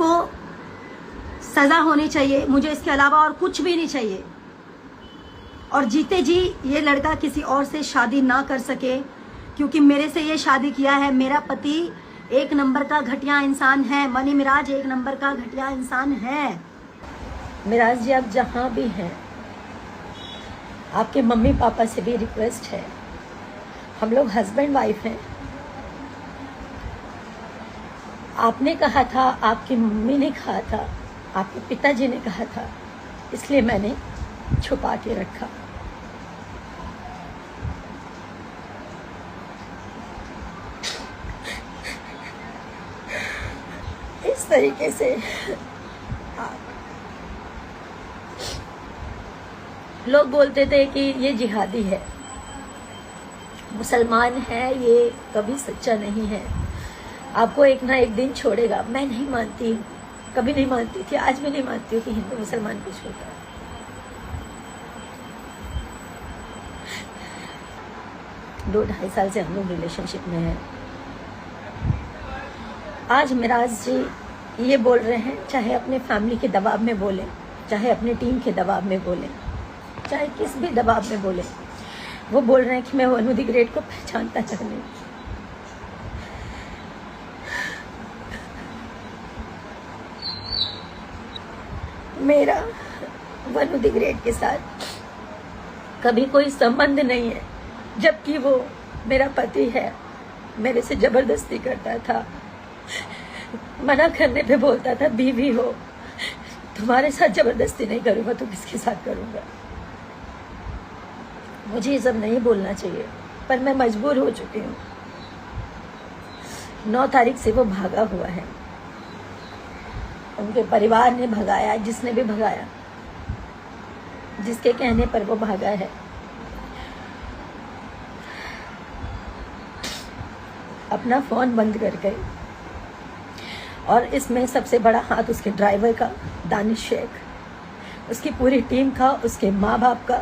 इसको सजा होनी चाहिए, मुझे इसके अलावा और कुछ भी नहीं चाहिए। और जीते जी ये लड़का किसी और से शादी ना कर सके, क्योंकि मेरे से ये शादी किया है। मेरा पति एक नंबर का घटिया इंसान है, मनी मिराज एक नंबर का घटिया इंसान है। मिराज जी, आप जहां भी हैं, आपके मम्मी पापा से भी रिक्वेस्ट है, हम लोग हस्बैंड वाइफ हैं। आपने कहा था, आपकी मम्मी ने कहा था, आपके पिताजी ने कहा था, इसलिए मैंने छुपा के रखा। इस तरीके से लोग बोलते थे कि ये जिहादी है, मुसलमान है, ये कभी सच्चा नहीं है, आपको एक ना एक दिन छोड़ेगा। मैं नहीं मानती, कभी नहीं मानती थी, आज भी नहीं मानती हूँ कि हिंदू मुसलमान कुछ होता है। दो ढाई साल से हम लोग रिलेशनशिप में हैं। आज मिराज जी ये बोल रहे हैं, चाहे अपने फैमिली के दबाव में बोलें, चाहे अपनी टीम के दबाव में बोलें, चाहे किस भी दबाव में बोलें, वो बोल रहे हैं कि मैं वनु द ग्रेट को पहचानता नहीं। मेरा वनु द ग्रेट के साथ कभी कोई संबंध नहीं है, जबकि वो मेरा पति है। मेरे से जबरदस्ती करता था, मना करने पे बोलता था बीवी हो, तुम्हारे साथ जबरदस्ती नहीं करूंगा तो किसके साथ करूंगा। मुझे ये सब नहीं बोलना चाहिए, पर मैं मजबूर हो चुकी हूँ। 9 तारीख से वो भागा हुआ है, उनके परिवार ने भगाया, जिसने भी भगाया, जिसके कहने पर वो भागा है। अपना फोन बंद कर गए, और इसमें सबसे बड़ा हाथ उसके ड्राइवर का, दानिश शेख, उसकी पूरी टीम का, उसके माँ बाप का।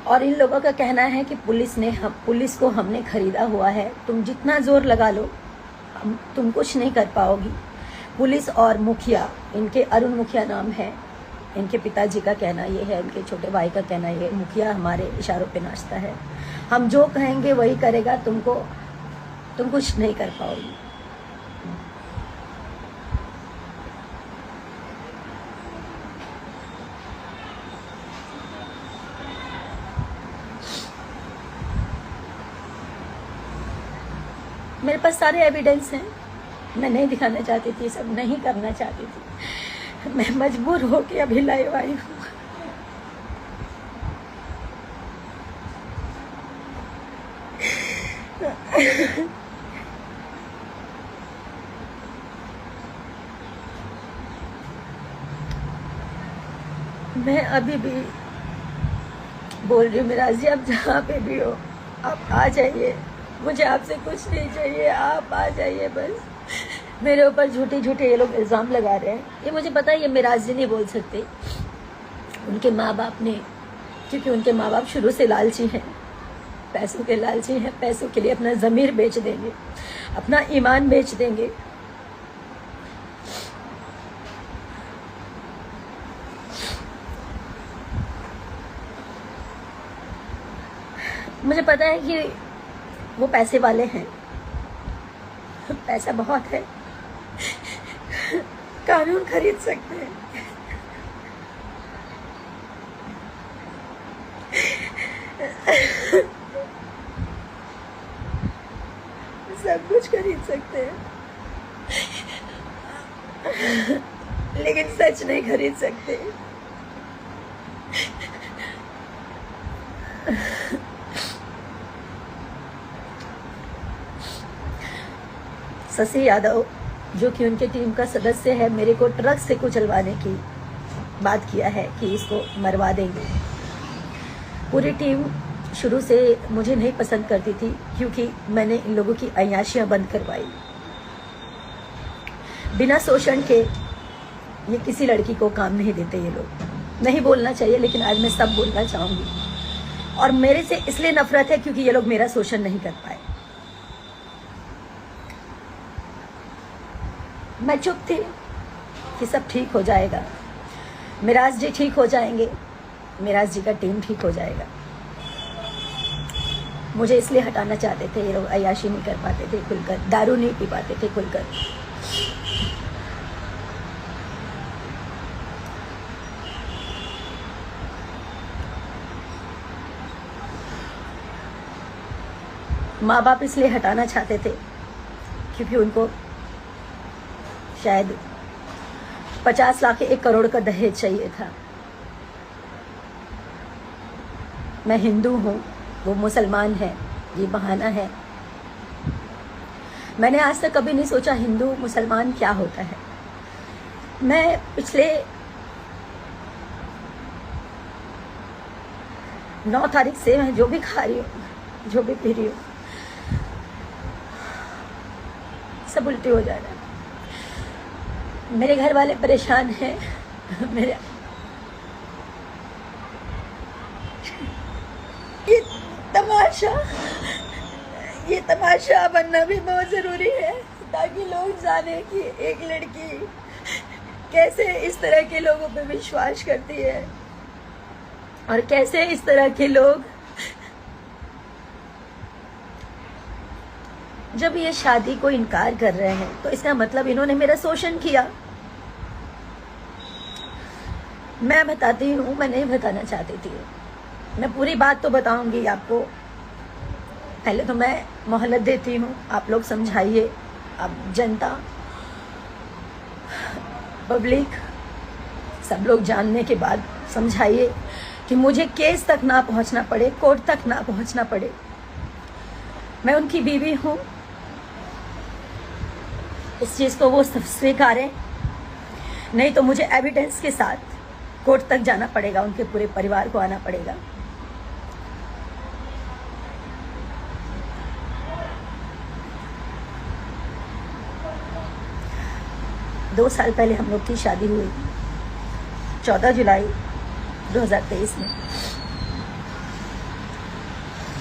और इन लोगों का कहना है कि पुलिस को हमने खरीदा हुआ है, तुम जितना जोर लगा लो तुम कुछ नहीं कर पाओगी। पुलिस और मुखिया, इनके अरुण मुखिया नाम है, इनके पिताजी का कहना ये है, इनके छोटे भाई का कहना ये, मुखिया हमारे इशारों पे नाचता है, हम जो कहेंगे वही करेगा, तुम कुछ नहीं कर पाओगी। मेरे पास सारे एविडेंस हैं, मैं नहीं दिखाना चाहती थी, सब नहीं करना चाहती थी, मैं मजबूर होकर अभी लाइव आई हूँ। मैं अभी भी बोल रही हूँ, मिराज जी, आप जहाँ पे भी हो, आप आ जाइए, मुझे आपसे कुछ नहीं चाहिए, आप आ जाइए बस। मेरे ऊपर झूठे झूठे ये लोग इल्ज़ाम लगा रहे हैं, ये मुझे पता है, ये मिराज जी नहीं बोल सकते, उनके माँ बाप ने, क्योंकि उनके माँ बाप शुरू से लालची हैं, पैसों के लालची हैं, पैसों के लिए अपना ज़मीर बेच देंगे, अपना ईमान बेच देंगे। मुझे पता है कि वो पैसे वाले हैं, पैसा बहुत है, कानून खरीद सकते हैं, सब कुछ खरीद सकते हैं, लेकिन सच नहीं खरीद सकते। शशि यादव, जो कि उनके टीम का सदस्य है, मेरे को ट्रक से कुचलवाने की बात किया है कि इसको मरवा देंगे। पूरी टीम शुरू से मुझे नहीं पसंद करती थी, क्योंकि मैंने इन लोगों की अय्याशियां बंद करवाई। बिना शोषण के ये किसी लड़की को काम नहीं देते ये लोग। नहीं बोलना चाहिए, लेकिन आज मैं सब बोलना चाहूँगी। और मेरे से इसलिए नफरत है क्योंकि ये लोग मेरा शोषण नहीं कर पाए। मैं चुप थी कि सब ठीक हो जाएगा, मिराज जी ठीक हो जाएंगे, मिराज जी का टीम ठीक हो जाएगा। मुझे इसलिए हटाना चाहते थे, ये लोग अय्याशी नहीं कर पाते थे खुलकर, दारू नहीं पी पाते थे खुलकर। माँ बाप इसलिए हटाना चाहते थे क्योंकि उनको शायद 50 लाख 1 करोड़ का दहेज चाहिए था। मैं हिंदू हूँ, वो मुसलमान है, ये बहाना है। मैंने आज तक कभी नहीं सोचा हिंदू मुसलमान क्या होता है। मैं पिछले 9 तारीख से मैं जो भी खा रही हूँ, जो भी पी रही हूँ, सब उल्टी हो जा रहा है। मेरे घर वाले परेशान हैं। मेरे ये तमाशा बनना भी बहुत ज़रूरी है ताकि लोग जाने कि एक लड़की कैसे इस तरह के लोगों पे विश्वास करती है और कैसे इस तरह के लोग जब ये शादी को इनकार कर रहे हैं तो इसका मतलब इन्होंने मेरा शोषण किया। मैं बताती हूँ, मैं नहीं बताना चाहती थी, मैं पूरी बात तो बताऊंगी आपको। पहले तो मैं मोहलत देती हूँ, आप लोग समझाइए, आप जनता, पब्लिक, सब लोग जानने के बाद समझाइए कि मुझे केस तक ना पहुँचना पड़े, कोर्ट तक ना पहुँचना पड़े। मैं उनकी बीवी हूँ, इस चीज़ को वो स्वीकारें, नहीं तो मुझे एविडेंस के साथ कोर्ट तक जाना पड़ेगा, उनके पूरे परिवार को आना पड़ेगा। दो साल पहले हम लोग की शादी हुई, 14 जुलाई 2023 में।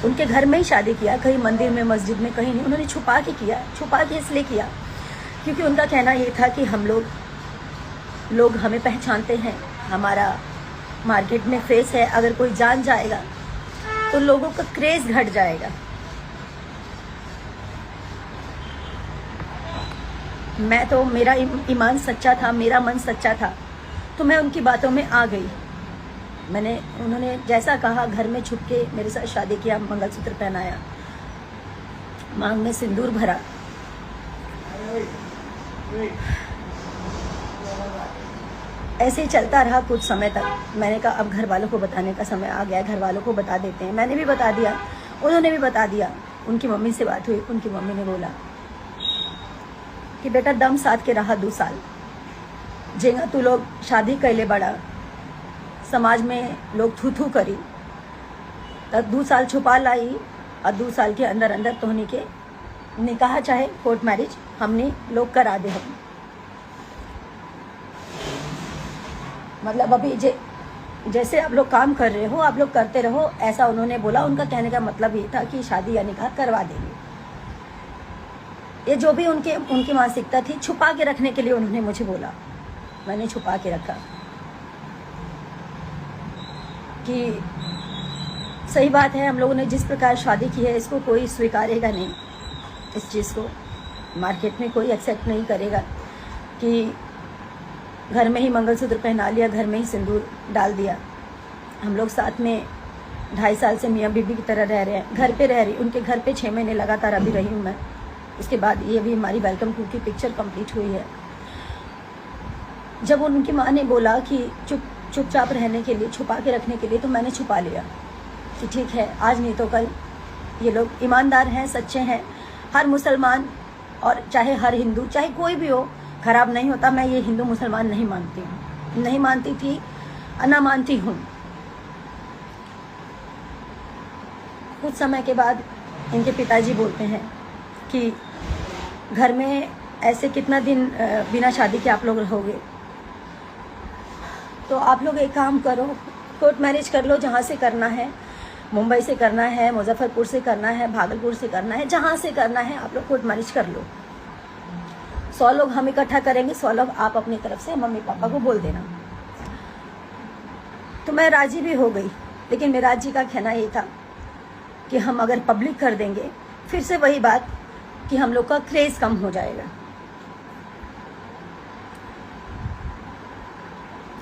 उनके घर में ही शादी किया, कहीं मंदिर में, मस्जिद में, कहीं नहीं। उन्होंने छुपा के किया, छुपा के इसलिए किया क्योंकि उनका कहना ये था कि हम लोग हमें पहचानते हैं, हमारा मार्केट में फेस है, अगर कोई जान जाएगा तो लोगों का क्रेज घट जाएगा। मैं तो, मेरा ईमान सच्चा था, मेरा मन सच्चा था, तो मैं उनकी बातों में आ गई। उन्होंने जैसा कहा, घर में छुप के मेरे साथ शादी किया, मंगलसूत्र पहनाया, मांग में सिंदूर भरा। ऐसे ही चलता रहा कुछ समय तक। मैंने कहा अब घर वालों को बताने का समय आ गया, घर वालों को बता देते हैं। मैंने भी बता दिया, उन्होंने भी बता दिया। उनकी मम्मी से बात हुई, उनकी मम्मी ने बोला कि बेटा दम साथ के रहा 2 साल, जेगा तू लोग शादी कैले बड़ा, समाज में लोग थू थू करी, तब 2 साल छुपा लाई और 2 साल के अंदर अंदर तोहनी के निकाह चाहे कोर्ट मैरिज हमने लोग करा दे। हम मतलब अभी जैसे आप लोग काम कर रहे हो, आप लोग करते रहो, ऐसा उन्होंने बोला। उनका कहने का मतलब ये था कि शादी या निकाह करवा देंगे। ये जो भी उनकी मानसिकता थी, छुपा के रखने के लिए उन्होंने मुझे बोला। मैंने छुपा के रखा कि सही बात है, हम लोगों ने जिस प्रकार शादी की है इसको कोई स्वीकारेगा नहीं, इस चीज़ को मार्केट में कोई एक्सेप्ट नहीं करेगा कि घर में ही मंगलसूत्र पहना लिया, घर में ही सिंदूर डाल दिया। हम लोग साथ में 2.5 साल से मियाँ बीबी की तरह रह रहे हैं, घर पे रह रही, उनके घर पे 6 महीने लगातार अभी रही हूँ मैं। उसके बाद ये भी हमारी वेलकम टू की पिक्चर कंप्लीट हुई है। जब उनकी माँ ने बोला कि चुपचाप रहने के लिए, छुपा के रखने के लिए, तो मैंने छुपा लिया कि ठीक है, आज नहीं तो कल ये लोग ईमानदार हैं, सच्चे हैं। हर मुसलमान और चाहे हर हिंदू, चाहे कोई भी हो, खराब नहीं होता। मैं ये हिंदू मुसलमान नहीं मानती हूँ, नहीं मानती थी, ना मानती हूँ। कुछ समय के बाद इनके पिताजी बोलते हैं कि घर में ऐसे कितना दिन बिना शादी के आप लोग रहोगे, तो आप लोग एक काम करो, कोर्ट मैरिज कर लो, जहाँ से करना है, मुंबई से करना है, मुजफ्फरपुर से करना है, भागलपुर से करना है, जहाँ से करना है आप लोग कोर्ट मैरिज कर लो। 100 लोग हम इकट्ठा करेंगे, 100 लोग आप अपनी तरफ से मम्मी पापा को बोल देना। तो मैं राजी भी हो गई, लेकिन मेराज जी का कहना ये था कि हम अगर पब्लिक कर देंगे फिर से वही बात कि हम लोग का क्रेज कम हो जाएगा।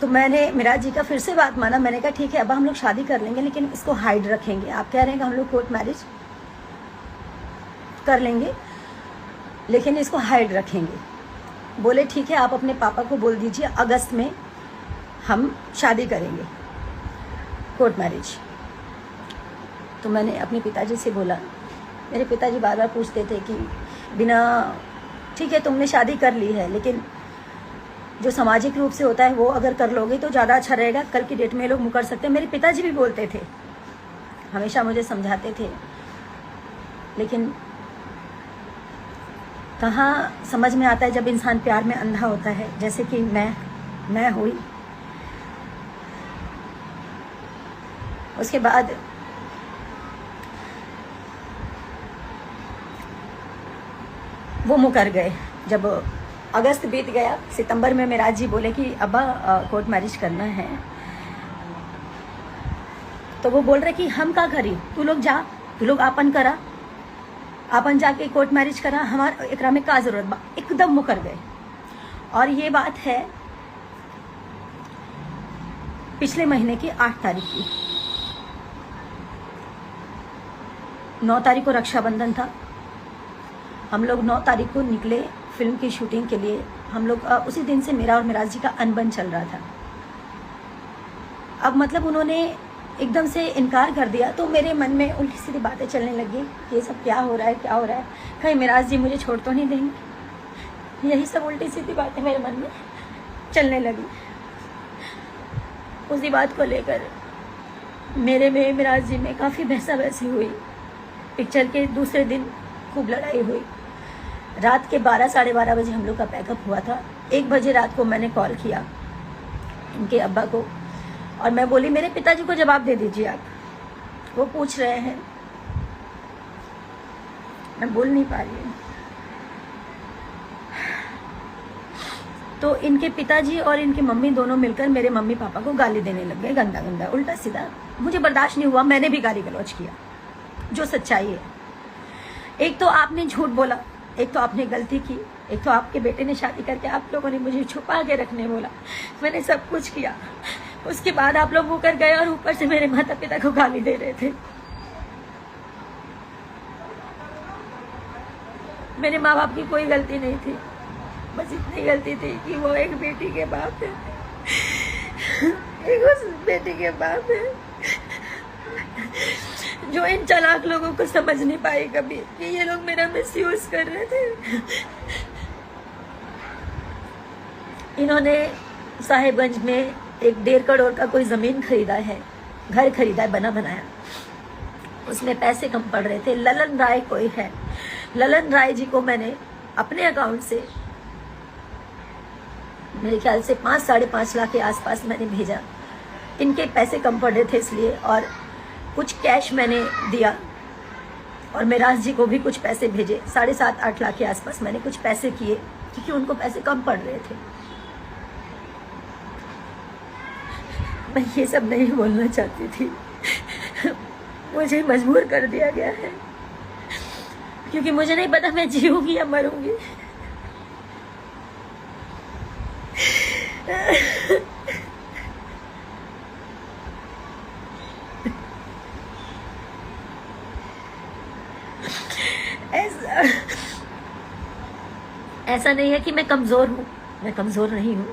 तो मैंने मेराज जी का फिर से बात माना। मैंने कहा ठीक है, अब हम लोग शादी कर लेंगे लेकिन इसको हाइड रखेंगे। आप कह रहे हैं कि हम लोग कोर्ट मैरिज कर लेंगे लेकिन इसको हाइड रखेंगे। बोले ठीक है, आप अपने पापा को बोल दीजिए अगस्त में हम शादी करेंगे, कोर्ट मैरिज। तो मैंने अपने पिताजी से बोला। मेरे पिताजी बार बार पूछते थे कि बिना, ठीक है तुमने शादी कर ली है लेकिन जो सामाजिक रूप से होता है वो अगर कर लोगे तो ज़्यादा अच्छा रहेगा, कल की डेट में लोग मुकर सकते हैं। मेरे पिताजी भी बोलते थे, हमेशा मुझे समझाते थे, लेकिन कहाँ समझ में आता है जब इंसान प्यार में अंधा होता है, जैसे कि मैं हुई। उसके बाद वो मुकर गए। जब अगस्त बीत गया, सितंबर में मेराज जी बोले कि अब्बा कोर्ट मैरिज करना है। तो वो बोल रहे कि हम का करी, तू लोग जा, तू लोग आपन करा, आपन जाके कोर्ट मैरिज करा, हमारा एकरा में का जरूरत बा। एकदम मुकर गए। और ये बात है पिछले महीने की 8 तारीख की। 9 तारीख को रक्षाबंधन था। हम लोग 9 तारीख को निकले फिल्म की शूटिंग के लिए। हम लोग उसी दिन से मेरा और मेराज जी का अनबन चल रहा था। अब मतलब उन्होंने एकदम से इनकार कर दिया तो मेरे मन में उल्टी सीधी बातें चलने लगी, ये सब क्या हो रहा है, क्या हो रहा है, कहीं मेराज जी मुझे छोड़ तो नहीं देंगे। यही सब उल्टी सीधी बातें मेरे मन में चलने लगी। उसी बात को लेकर मेरे में मेराज जी में काफ़ी बहसा बहसी हुई। पिक्चर के दूसरे दिन खूब लड़ाई हुई। रात के 12 साढ़े 12 बजे हम लोग का पैकअप हुआ था। 1 बजे रात को मैंने कॉल किया इनके अब्बा को और मैं बोली मेरे पिताजी को जवाब दे दीजिए आप, वो पूछ रहे हैं। मैं बोल नहीं पा रही हूँ। तो इनके पिताजी और इनकी मम्मी दोनों मिलकर मेरे मम्मी पापा को गाली देने लग गए, गंदा गंदा उल्टा सीधा। मुझे बर्दाश्त नहीं हुआ, मैंने भी गाली गलौज किया, जो सच्चाई है। एक तो आपने झूठ बोला, एक तो आपने गलती की, एक तो आपके बेटे ने शादी करके आप लोगों ने मुझे छुपा के रखने बोला। मैंने सब कुछ किया। उसके बाद आप लोग मुकर गए और ऊपर से मेरे माता पिता को गाली दे रहे थे। मेरे माँ बाप की कोई गलती नहीं थी, बस इतनी गलती थी कि वो एक बेटी के बाप है, एक उस बेटी के बाप है जो इन चालाक लोगों को समझ नहीं पाई कभी कि ये लोग मेरा मिसयूज कर रहे थे। इन्होंने साहिबगंज में 1.5 करोड़ का कोई जमीन खरीदा है, घर खरीदा है बना बनाया। उसमें पैसे कम पड़ रहे थे। ललन राय कोई है, ललन राय जी को मैंने अपने अकाउंट से मेरे ख्याल से 5 साढ़े 5 लाख के आसपास मैंने भेजा। इनके पैसे कम पड़ रहे थे इसलिए, और कुछ कैश मैंने दिया और मेराज जी को भी कुछ पैसे भेजे। 7.5-8 लाख के आसपास मैंने कुछ पैसे किए क्योंकि उनको पैसे कम पड़ रहे थे। मैं ये सब नहीं बोलना चाहती थी, मुझे मजबूर कर दिया गया है क्योंकि मुझे नहीं पता मैं जीऊंगी या मरूंगी। ऐसा नहीं है कि मैं कमजोर हूं, मैं कमजोर नहीं हूं।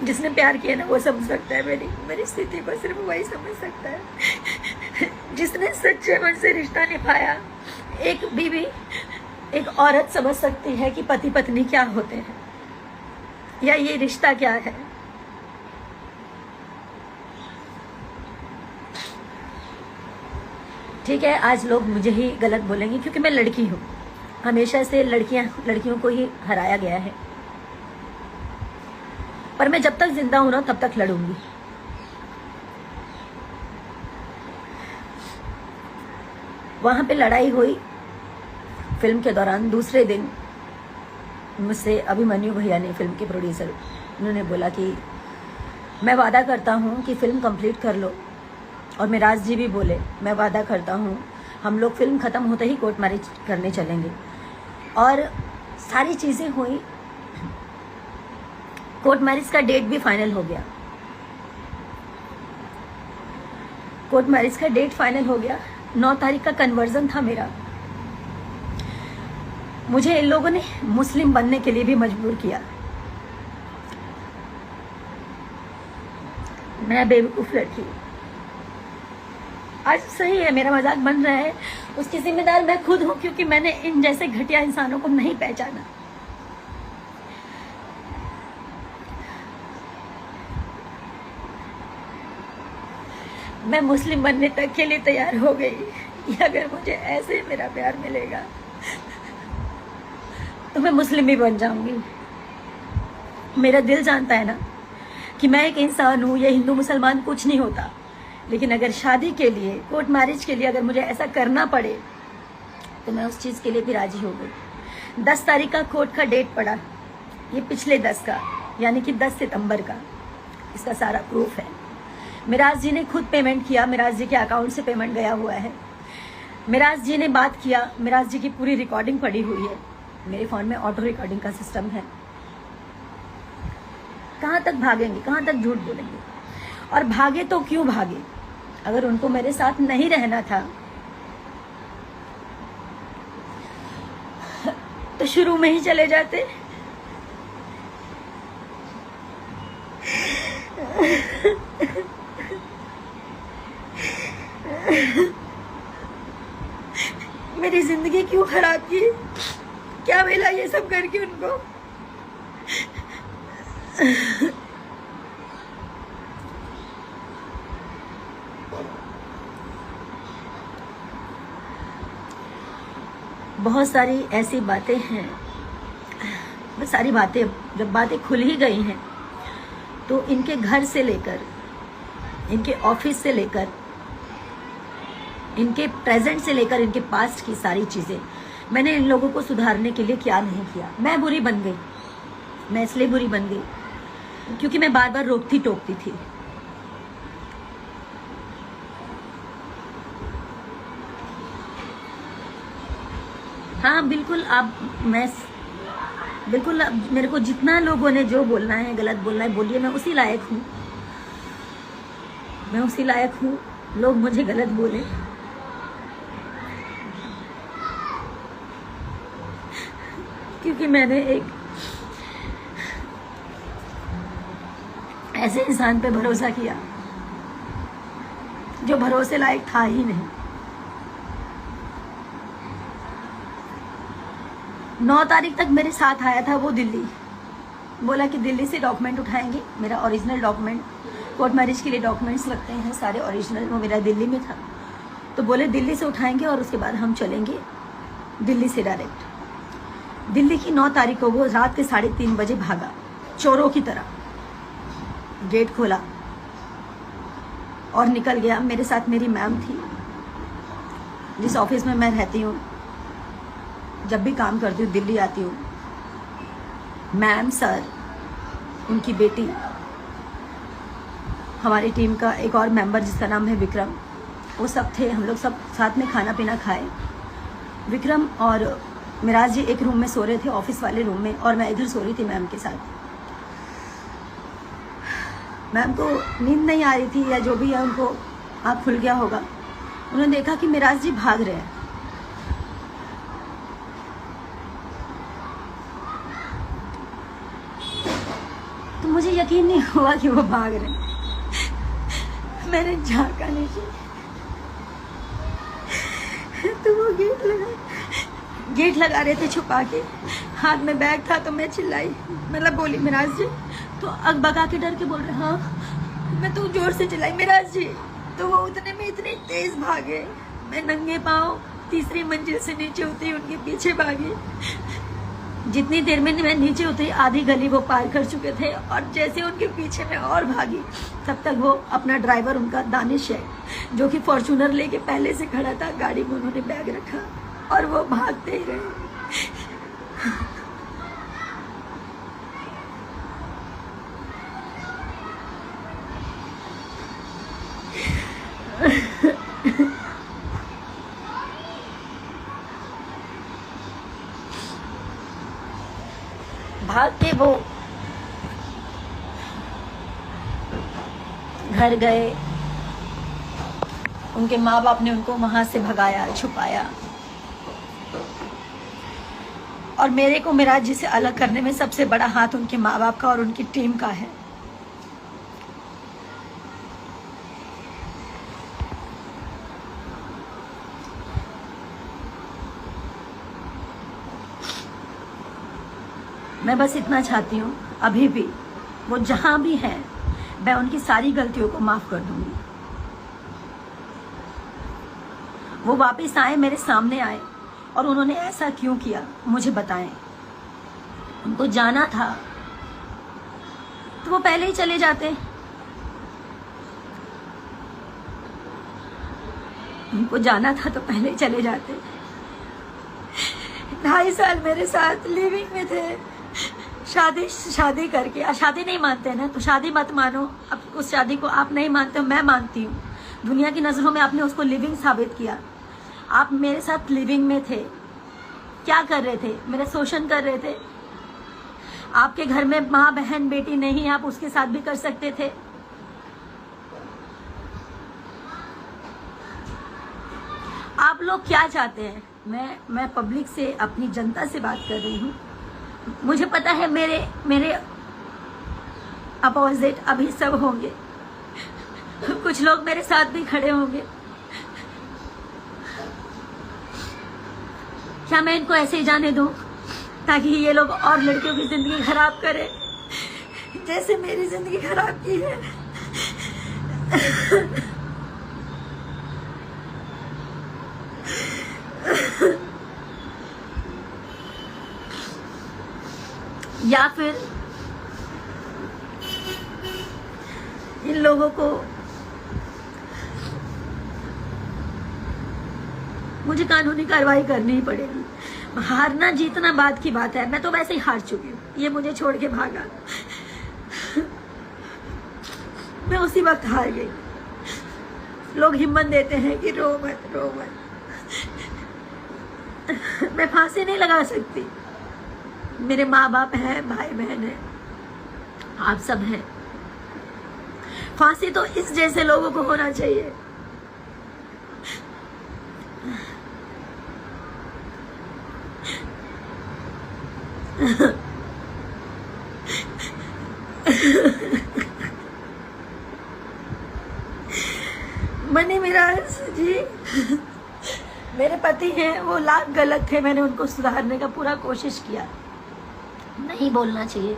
जिसने प्यार किया ना वो समझ सकता है मेरी स्थिति को, सिर्फ वही समझ सकता है। जिसने सच्चे मन से रिश्ता निभाया, एक बीवी एक औरत समझ सकती है कि पति पत्नी क्या होते हैं या ये रिश्ता क्या है। ठीक है, आज लोग मुझे ही गलत बोलेंगे क्योंकि मैं लड़की हूँ। हमेशा से लड़कियों को ही हराया गया है, पर मैं जब तक जिंदा हूं ना तब तक लड़ूंगी। वहां पे लड़ाई हुई फिल्म के दौरान दूसरे दिन मुझसे अभिमन्यु भैया ने, फिल्म के प्रोड्यूसर, उन्होंने बोला कि मैं वादा करता हूँ कि फ़िल्म कंप्लीट कर लो। और मिराज जी भी बोले मैं वादा करता हूँ हम लोग फिल्म ख़त्म होते ही कोर्ट मैरिज करने चलेंगे। और सारी चीज़ें हुई, कोर्ट मैरिज का डेट भी फाइनल हो गया। कोर्ट मैरिज का डेट फाइनल हो गया। 9 तारीख का कन्वर्जन था मेरा। मुझे इन लोगों ने मुस्लिम बनने के लिए भी मजबूर किया। मैं बेवकूफ़ लड़की। आज सही है मेरा मजाक बन रहा है, उसकी जिम्मेदार मैं खुद हूं, क्योंकि मैंने इन जैसे घटिया इंसानों को नहीं पहचाना। मैं मुस्लिम बनने तक के लिए तैयार हो गई। अगर मुझे ऐसे मेरा प्यार मिलेगा तो मैं मुस्लिम भी बन जाऊंगी। मेरा दिल जानता है ना कि मैं एक इंसान हूँ, ये हिंदू मुसलमान कुछ नहीं होता। लेकिन अगर शादी के लिए, कोर्ट मैरिज के लिए अगर मुझे ऐसा करना पड़े तो मैं उस चीज़ के लिए भी राजी हो गई। 10 तारीख का कोर्ट का डेट पड़ा, ये पिछले 10 का, यानी कि 10 सितंबर का। इसका सारा प्रूफ है। मिराज जी ने खुद पेमेंट किया, मिराज जी के अकाउंट से पेमेंट गया हुआ है। मिराज जी ने बात किया, मिराज जी की पूरी रिकॉर्डिंग पड़ी हुई है। मेरे फ़ोन में ऑटो रिकॉर्डिंग का सिस्टम है। कहाँ तक भागेंगे, कहाँ तक झूठ बोलेंगे? और भागे तो क्यों भागे? अगर उनको मेरे साथ नहीं रहना था तो शुरू में ही चले जाते। मेरी जिंदगी क्यों खराब की? क्या मिला ये सब करके उनको? बहुत सारी ऐसी बातें हैं, वो सारी बातें, जब बातें खुल ही गई हैं तो इनके घर से लेकर, इनके ऑफिस से लेकर, इनके प्रेजेंट से लेकर इनके पास्ट की सारी चीज़ें मैंने इन लोगों को सुधारने के लिए क्या नहीं किया। मैं बुरी बन गई। मैं इसलिए बुरी बन गई क्योंकि मैं बार बार रोकती टोकती थी। हाँ बिल्कुल, बिल्कुल मेरे को जितना लोगों ने जो बोलना है, गलत बोलना है, बोलिए। मैं उसी लायक हूँ, मैं उसी लायक हूँ। लोग मुझे गलत बोले, क्योंकि मैंने एक ऐसे इंसान पे भरोसा किया जो भरोसे लायक था ही नहीं। 9 तारीख तक मेरे साथ आया था वो दिल्ली। बोला कि दिल्ली से डॉक्यूमेंट उठाएंगे, मेरा ओरिजिनल डॉक्यूमेंट, कोर्ट मैरिज के लिए डॉक्यूमेंट्स लगते हैं सारे ओरिजिनल, वो मेरा दिल्ली में था। तो बोले दिल्ली से उठाएंगे और उसके बाद हम चलेंगे दिल्ली से डायरेक्ट। दिल्ली की 9 तारीख को वो रात के 3:30 बजे भागा, चोरों की तरह गेट खोला और निकल गया। मेरे साथ मेरी मैम थी, जिस ऑफिस में मैं रहती हूँ, जब भी काम करती हूँ, दिल्ली आती हूँ। मैम, सर, उनकी बेटी, हमारी टीम का एक और मेंबर जिसका नाम है विक्रम, वो सब थे। हम लोग सब साथ में खाना पीना खाए। विक्रम और मिराज जी एक रूम में सो रहे थे, ऑफिस वाले रूम में, और मैं इधर सो रही थी मैम के साथ। मैम को नींद नहीं आ रही थी या जो भी है, उनको आँख खुल गया होगा। उन्होंने देखा कि मिराज जी भाग रहे हैं। तो मुझे यकीन नहीं हुआ कि वो भाग रहे हैं। मैंने झांका नीचे तो वो गेट लगा रहे थे छुपा के, हाथ में बैग था। तो मैं चिल्लाई, मतलब बोली मिराज जी, तो अगबगा के डर के बोल रहे हाँ। मैं तो जोर से चिल्लाई मिराज जी, तो वो उतने में इतने तेज भागे। मैं नंगे पाँव 3री मंजिल से नीचे उतरी, उनके पीछे भागी। जितनी देर में मैं नीचे उतरी, आधी गली वो पार कर चुके थे, और जैसे उनके पीछे मैं और भागी, तब तक वो अपना ड्राइवर, उनका दानिश है, जो कि फॉर्चूनर लेके पहले से खड़ा था, गाड़ी में उन्होंने बैग रखा और वो भागते ही रहे। भाग के वो घर गए, उनके माँ बाप ने उनको वहां से भगाया, छुपाया। और मेरे को मिराज जी से अलग करने में सबसे बड़ा हाथ उनके माँ बाप का और उनकी टीम का है। मैं बस इतना चाहती हूँ, अभी भी वो जहां भी हैं, मैं उनकी सारी गलतियों को माफ कर दूंगी। वो वापस आए, मेरे सामने आए, और उन्होंने ऐसा क्यों किया मुझे बताएं। उनको जाना था तो वो पहले ही चले जाते। उनको जाना था तो पहले ही चले जाते। 2.5 साल मेरे साथ लिविंग में थे। शादी करके, शादी नहीं मानते ना तो शादी मत मानो। अब उस शादी को आप नहीं मानते हो, मैं मानती हूँ। दुनिया की नजरों में आपने उसको लिविंग साबित किया। आप मेरे साथ लिविंग में थे, क्या कर रहे थे? मेरा शोषण कर रहे थे। आपके घर में माँ बहन बेटी नहीं, आप उसके साथ भी कर सकते थे। आप लोग क्या चाहते हैं? मैं पब्लिक से, अपनी जनता से बात कर रही हूँ। मुझे पता है मेरे अपोजिट अभी सब होंगे, कुछ लोग मेरे साथ भी खड़े होंगे। क्या मैं इनको ऐसे ही जाने दूं ताकि ये लोग और लड़कियों की जिंदगी खराब करें जैसे मेरी जिंदगी खराब की है? या फिर इन लोगों को मुझे कानूनी कार्रवाई करनी ही पड़ेगी। हारना जीतना बात की बात है, मैं तो वैसे ही हार चुकी हूँ। ये मुझे छोड़ के भागा, मैं उसी वक्त हार गई। लोग हिम्मत देते हैं कि रो मत, रो मत। मैं फांसी नहीं लगा सकती। मेरे माँ बाप हैं, भाई बहन है, आप सब हैं। फांसी तो इस जैसे लोगों को होना चाहिए। मनी मिराज जी मेरे पति हैं, वो लाख गलत थे। मैंने उनको सुधारने का पूरा कोशिश किया। नहीं बोलना चाहिए।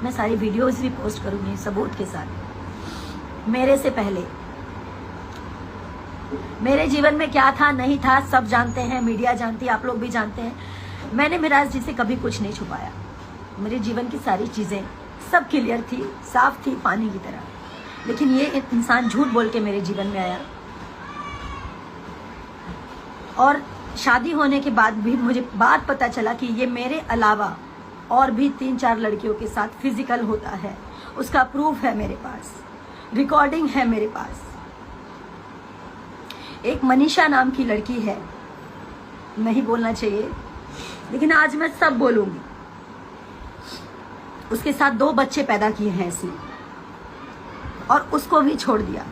मैं सारी वीडियोस भी पोस्ट करूंगी सबूत के साथ। मेरे से पहले मेरे जीवन में क्या था नहीं था सब जानते हैं, मीडिया जानती है, आप लोग भी जानते हैं। मैंने मिराज जी से कभी कुछ नहीं छुपाया। मेरे जीवन की सारी चीजें सब क्लियर थी, साफ थी, पानी की तरह। लेकिन ये इंसान झूठ बोल के मेरे जीवन में आया, और शादी होने के बाद भी मुझे बात पता चला कि ये मेरे अलावा और भी 3-4 लड़कियों के साथ फिजिकल होता है। उसका प्रूफ है मेरे पास, रिकॉर्डिंग है मेरे पास। एक मनीषा नाम की लड़की है, नहीं बोलना चाहिए लेकिन आज मैं सब बोलूंगी। उसके साथ 2 बच्चे पैदा किए हैं इसने, और उसको भी छोड़ दिया।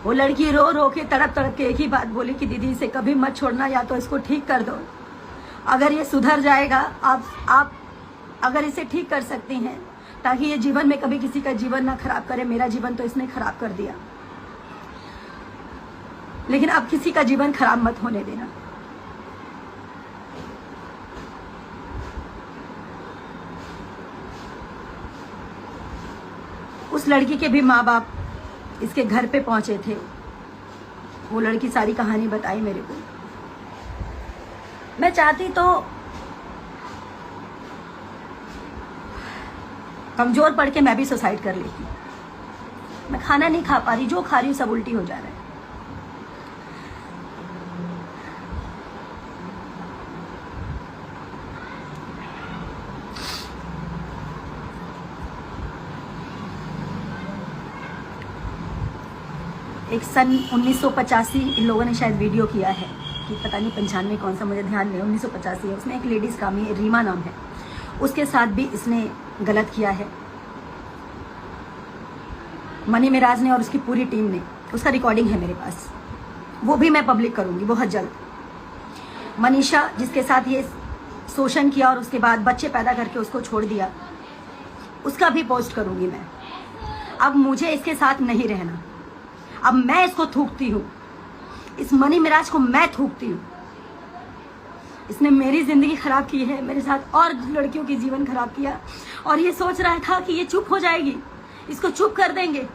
वो लड़की रो रो के, तड़प तड़प के एक ही बात बोली कि दीदी इसे कभी मत छोड़ना, या तो इसको ठीक कर दो। अगर ये सुधर जाएगा, आप अगर इसे ठीक कर सकती हैं ताकि ये जीवन में कभी किसी का जीवन ना खराब करे। मेरा जीवन तो इसने खराब कर दिया, लेकिन अब किसी का जीवन खराब मत होने देना। उस लड़की के भी माँ बाप इसके घर पे पहुंचे थे। वो लड़की सारी कहानी बताई मेरे को। मैं चाहती तो कमजोर पड़ के मैं भी सुसाइड कर लेती। मैं खाना नहीं खा पा रही, जो खा रही हूँ सब उल्टी हो जा रहा है। एक सन 1985 इन लोगों ने शायद वीडियो किया है कि पता नहीं 95 कौन सा, मुझे ध्यान नहीं, 1985 है। उसमें एक लेडीज़ कामी रीमा नाम है, उसके साथ भी इसने गलत किया है, मनी मिराज ने और उसकी पूरी टीम ने। उसका रिकॉर्डिंग है मेरे पास, वो भी मैं पब्लिक करूंगी बहुत जल्द। मनीषा जिसके साथ ये शोषण किया और उसके बाद बच्चे पैदा करके उसको छोड़ दिया, उसका भी पोस्ट करूंगी मैं। अब मुझे इसके साथ नहीं रहना, अब मैं इसको थूकती हूँ, इस मनी मिराज को मैं थूकती हूँ। इसने मेरी जिंदगी खराब की है, मेरे साथ और लड़कियों की जीवन खराब किया, और ये सोच रहा था कि ये चुप हो जाएगी, इसको चुप कर देंगे।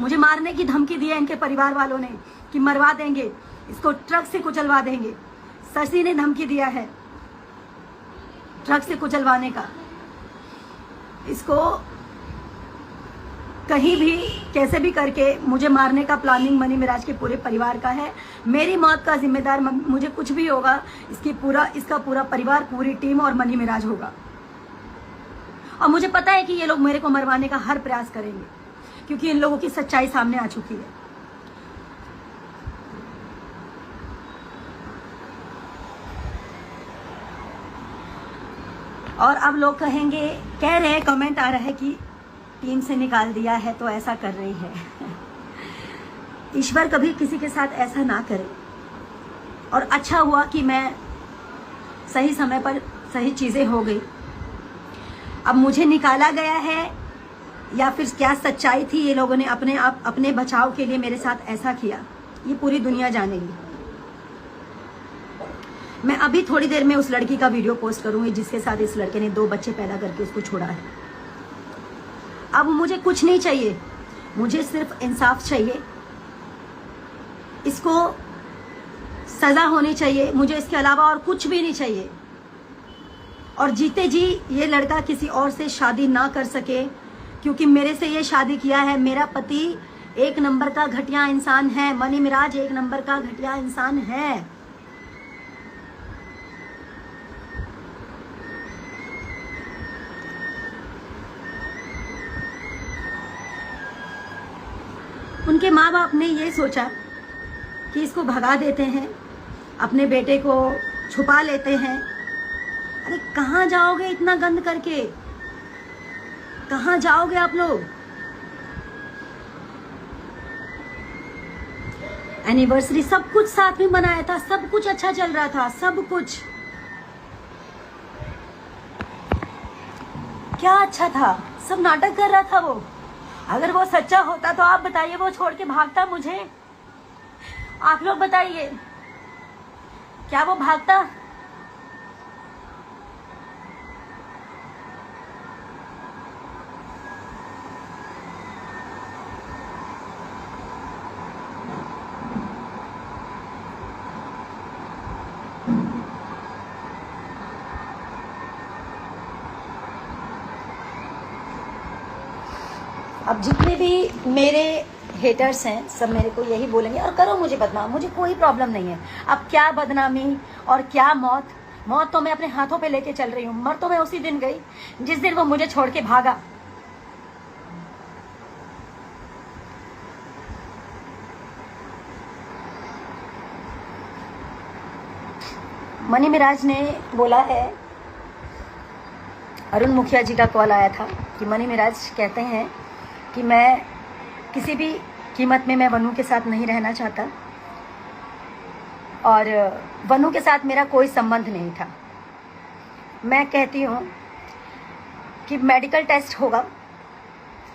मुझे मारने की धमकी दी है इनके परिवार वालों ने कि मरवा देंगे, इसको ट्रक से कुचलवा देंगे। शशि ने धमकी दिया है ट्रक से कुचलवाने का। इसको कहीं भी कैसे भी करके मुझे मारने का प्लानिंग मनी मिराज के पूरे परिवार का है। मेरी मौत का जिम्मेदार, मुझे कुछ भी होगा, इसका पूरा परिवार, पूरी टीम और मनी मिराज होगा। और मुझे पता है कि ये लोग मेरे को मरवाने का हर प्रयास करेंगे, क्योंकि इन लोगों की सच्चाई सामने आ चुकी है। और अब लोग कहेंगे, कह रहे हैं, कमेंट आ रहा है कि टीम से निकाल दिया है तो ऐसा कर रही है। ईश्वर कभी किसी के साथ ऐसा ना करे, और अच्छा हुआ कि मैं सही समय पर सही चीजें हो गई। अब मुझे निकाला गया है या फिर क्या सच्चाई थी, ये लोगों ने अपने बचाव के लिए मेरे साथ ऐसा किया, ये पूरी दुनिया जानेगी। मैं अभी थोड़ी देर में उस लड़की का वीडियो पोस्ट करूंगी जिसके साथ इस लड़के ने 2 बच्चे पैदा करके उसको छोड़ा है। अब मुझे कुछ नहीं चाहिए, मुझे सिर्फ इंसाफ चाहिए, इसको सजा होनी चाहिए, मुझे इसके अलावा और कुछ भी नहीं चाहिए। और जीते जी ये लड़का किसी और से शादी ना कर सके, क्योंकि मेरे से ये शादी किया है। मेरा पति 1 नंबर का घटिया इंसान है, मनी मिराज 1 नंबर का घटिया इंसान है। उनके माँ बाप ने ये सोचा कि इसको भगा देते हैं, अपने बेटे को छुपा लेते हैं। अरे कहाँ जाओगे इतना गंद करके, कहाँ जाओगे आप लोग? एनिवर्सरी सब कुछ साथ में मनाया था, सब कुछ अच्छा चल रहा था, सब कुछ। क्या अच्छा था? सब नाटक कर रहा था वो। अगर वो सच्चा होता तो आप बताइए, वो छोड़ के भागता मुझे? आप लोग बताइए, क्या वो भागता? अब जितने भी मेरे हेटर्स हैं सब मेरे को यही बोलेंगे, और करो मुझे बदनाम, मुझे कोई प्रॉब्लम नहीं है। अब क्या बदनामी और क्या मौत, मौत तो मैं अपने हाथों पे लेके चल रही हूँ। मर तो मैं उसी दिन गई जिस दिन वो मुझे छोड़ के भागा। मनी मिराज ने बोला है, अरुण मुखिया जी का कॉल आया था कि मनी मिराज कहते हैं कि मैं किसी भी कीमत में मैं वनु के साथ नहीं रहना चाहता, और वनु के साथ मेरा कोई संबंध नहीं था। मैं कहती हूँ कि मेडिकल टेस्ट होगा,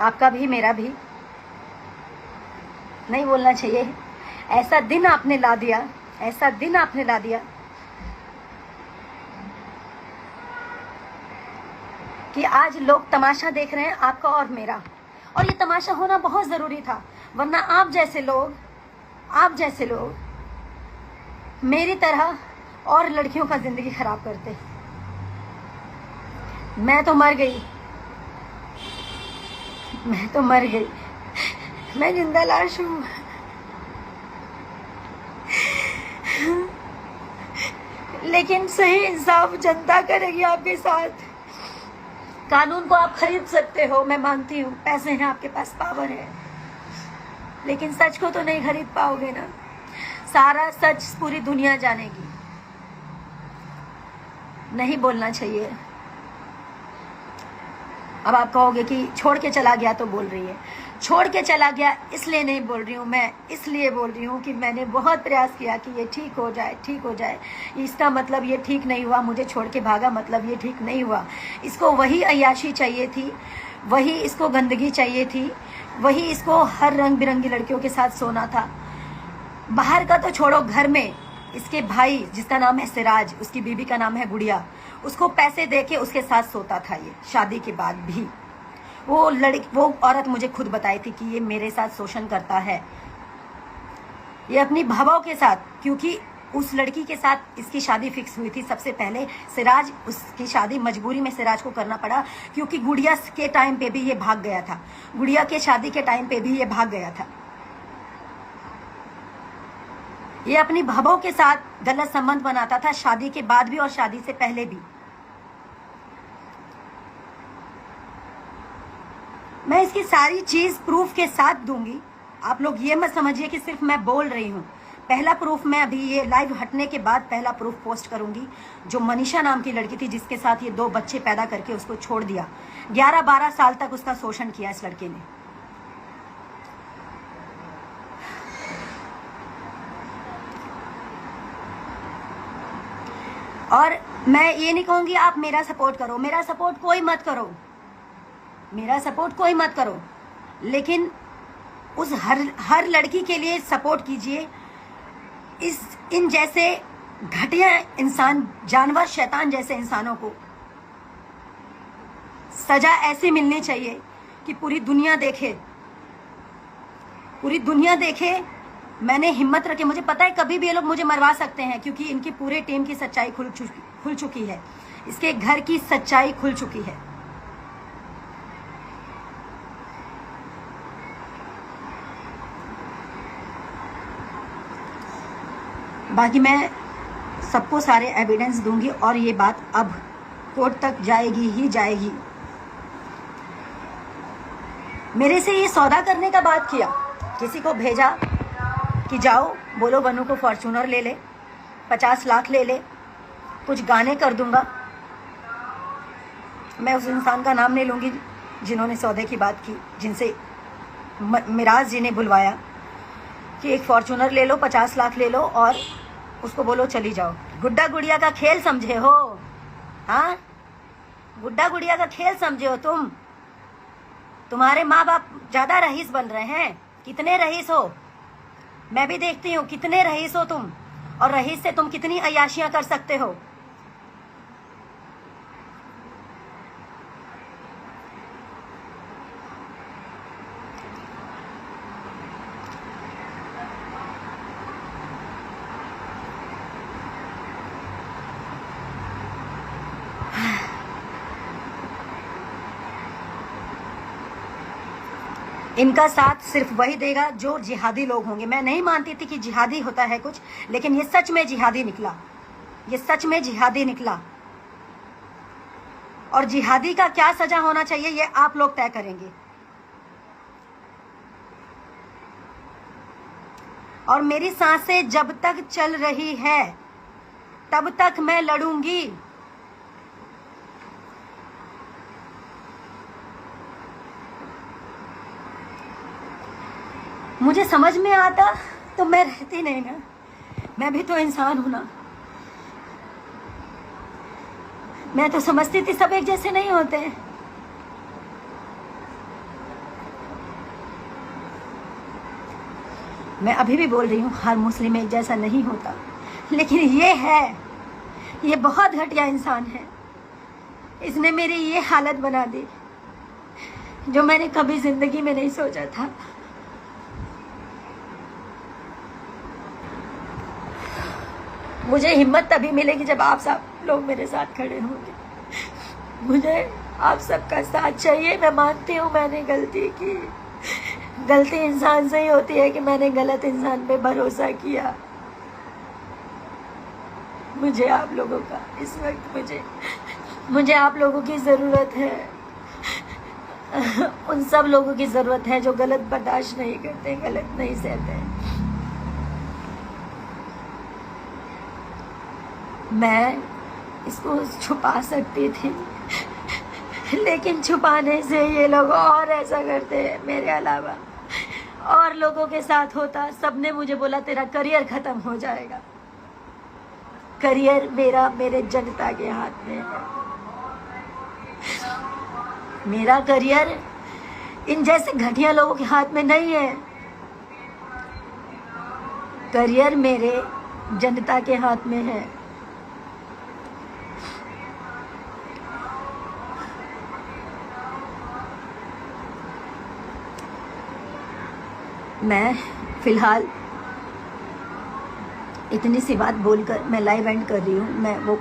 आपका भी मेरा भी। नहीं बोलना चाहिए, ऐसा दिन आपने ला दिया, ऐसा दिन आपने ला दिया कि आज लोग तमाशा देख रहे हैं आपका और मेरा। और ये तमाशा होना बहुत ज़रूरी था, वरना आप जैसे लोग मेरी तरह और लड़कियों का ज़िंदगी खराब करते। मैं तो मर गई, मैं जिंदा लाश हूँ। लेकिन सही इंसाफ जनता करेगी आपके साथ। कानून को आप खरीद सकते हो, मैं मानती हूँ, पैसे हैं आपके पास, पावर है, लेकिन सच को तो नहीं खरीद पाओगे ना। सारा सच पूरी दुनिया जानेगी। नहीं बोलना चाहिए। अब आप कहोगे कि छोड़ के चला गया तो बोल रही है। छोड़ के चला गया इसलिए नहीं बोल रही हूँ मैं, इसलिए बोल रही हूँ कि मैंने बहुत प्रयास किया कि ये ठीक हो जाए, ठीक हो जाए। इसका मतलब ये ठीक नहीं हुआ, मुझे छोड़ के भागा मतलब ये ठीक नहीं हुआ। इसको वही अय्याशी चाहिए थी, वही इसको गंदगी चाहिए थी, वही इसको हर रंग बिरंगी लड़कियों के साथ सोना था। बाहर का तो छोड़ो, घर में इसके भाई जिसका नाम है सिराज, उसकी बीबी का नाम है गुड़िया, उसको पैसे देके उसके साथ सोता था ये शादी के बाद भी। वो औरत मुझे खुद बताई थी कि ये मेरे साथ शोषण करता है, ये अपनी भावों के साथ, क्योंकि उस लड़की के साथ इसकी शादी फिक्स हुई थी सबसे पहले। सिराज, उसकी शादी मजबूरी में सिराज को करना पड़ा क्योंकि गुड़िया के टाइम पे भी ये भाग गया था, गुड़िया के शादी के टाइम पे भी ये भाग गया था। ये अपनी भावों के साथ गलत संबंध बनाता था, शादी के बाद भी और शादी से पहले भी। मैं इसकी सारी चीज प्रूफ के साथ दूंगी। आप लोग ये मत समझिए कि सिर्फ मैं बोल रही हूँ। पहला प्रूफ मैं अभी ये लाइव हटने के बाद पहला प्रूफ पोस्ट करूंगी, जो मनीषा नाम की लड़की थी जिसके साथ ये 2 बच्चे पैदा करके उसको छोड़ दिया। 11-12 साल तक उसका शोषण किया इस लड़के ने। और मैं ये नहीं कहूंगी आप मेरा सपोर्ट करो, मेरा सपोर्ट कोई मत करो, मेरा सपोर्ट कोई मत करो, लेकिन उस हर लड़की के लिए सपोर्ट कीजिए। इन जैसे घटिया इंसान, जानवर, शैतान जैसे इंसानों को सजा ऐसी मिलनी चाहिए कि पूरी दुनिया देखे, पूरी दुनिया देखे। मैंने हिम्मत रखी, मुझे पता है कभी भी ये लोग मुझे मरवा सकते हैं क्योंकि इनकी पूरे टीम की सच्चाई खुल चुकी है, इसके घर की सच्चाई खुल चुकी है। बाकी मैं सबको सारे एविडेंस दूंगी और ये बात अब कोर्ट तक जाएगी ही जाएगी। मेरे से ये सौदा करने का बात किया, किसी को भेजा कि जाओ बोलो बनू को फॉर्च्यूनर ले ले, 50 लाख ले ले, कुछ गाने कर दूंगा। मैं उस इंसान का नाम नहीं लूंगी जिन्होंने सौदे की बात की, जिनसे मिराज जी ने बुलवाया कि एक फॉर्च्यूनर ले लो, 50 लाख ले लो और उसको बोलो चली जाओ। गुड्डा गुड़िया का खेल समझे हो? हाँ, गुड्डा गुड़िया का खेल समझे हो तुम? तुम्हारे माँ बाप ज्यादा रईस बन रहे हैं। कितने रईस हो? मैं भी देखती हूँ कितने रईस हो तुम, और रईस से तुम कितनी अय्याशियां कर सकते हो। इनका साथ सिर्फ वही देगा जो जिहादी लोग होंगे। मैं नहीं मानती थी कि जिहादी होता है कुछ, लेकिन ये सच में जिहादी निकला, ये सच में जिहादी निकला। और जिहादी का क्या सजा होना चाहिए ये आप लोग तय करेंगे। और मेरी सांसें जब तक चल रही है तब तक मैं लड़ूंगी। मुझे समझ में आता तो मैं रहती नहीं ना, मैं भी तो इंसान हूं ना। मैं तो समझती थी सब एक जैसे नहीं होते। मैं अभी भी बोल रही हूँ हर मुस्लिम एक जैसा नहीं होता, लेकिन ये है, ये बहुत घटिया इंसान है। इसने मेरी ये हालत बना दी जो मैंने कभी जिंदगी में नहीं सोचा था। मुझे हिम्मत तभी मिलेगी जब आप सब लोग मेरे साथ खड़े होंगे। मुझे आप सबका साथ चाहिए। मैं मानती हूँ मैंने गलती की, गलती इंसान से ही होती है कि मैंने गलत इंसान पे भरोसा किया। मुझे आप लोगों का इस वक्त मुझे आप लोगों की जरूरत है। उन सब लोगों की जरूरत है जो गलत बर्दाश्त नहीं करते, गलत नहीं सहते। मैं इसको छुपा सकती थी, लेकिन छुपाने से ये लोग और ऐसा करते हैं मेरे अलावा। और लोगों के साथ होता, सबने मुझे बोला तेरा करियर खत्म हो जाएगा। करियर मेरा मेरे जनता के हाथ में है। मेरा करियर इन जैसे घटिया लोगों के हाथ में नहीं है। करियर मेरे जनता के हाथ में है। मैं फिलहाल इतनी सी बात बोलकर मैं लाइव एंड कर रही हूँ। मैं वो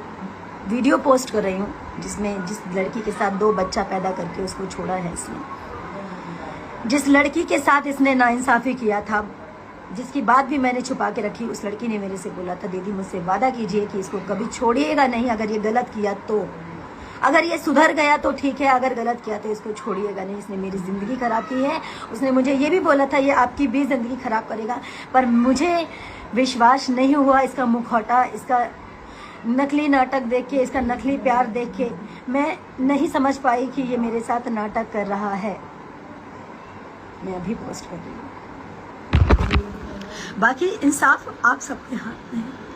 वीडियो पोस्ट कर रही हूँ जिसमें जिस लड़की के साथ 2 बच्चा पैदा करके उसको छोड़ा है इसने, जिस लड़की के साथ इसने नाइंसाफी किया था, जिसकी बात भी मैंने छुपा के रखी। उस लड़की ने मेरे से बोला था दीदी मुझसे वादा कीजिए कि इसको कभी छोड़िएगा नहीं, अगर ये गलत किया तो, अगर ये सुधर गया तो ठीक है, अगर गलत किया तो इसको छोड़िएगा नहीं। इसने मेरी ज़िंदगी खराब की है। उसने मुझे ये भी बोला था ये आपकी भी ज़िंदगी खराब करेगा, पर मुझे विश्वास नहीं हुआ। इसका मुखौटा, इसका नकली नाटक देख के, इसका नकली प्यार देख के मैं नहीं समझ पाई कि ये मेरे साथ नाटक कर रहा है। मैं अभी पोस्ट कर रही हूँ। बाकी इंसाफ आप सबके हाथ में है।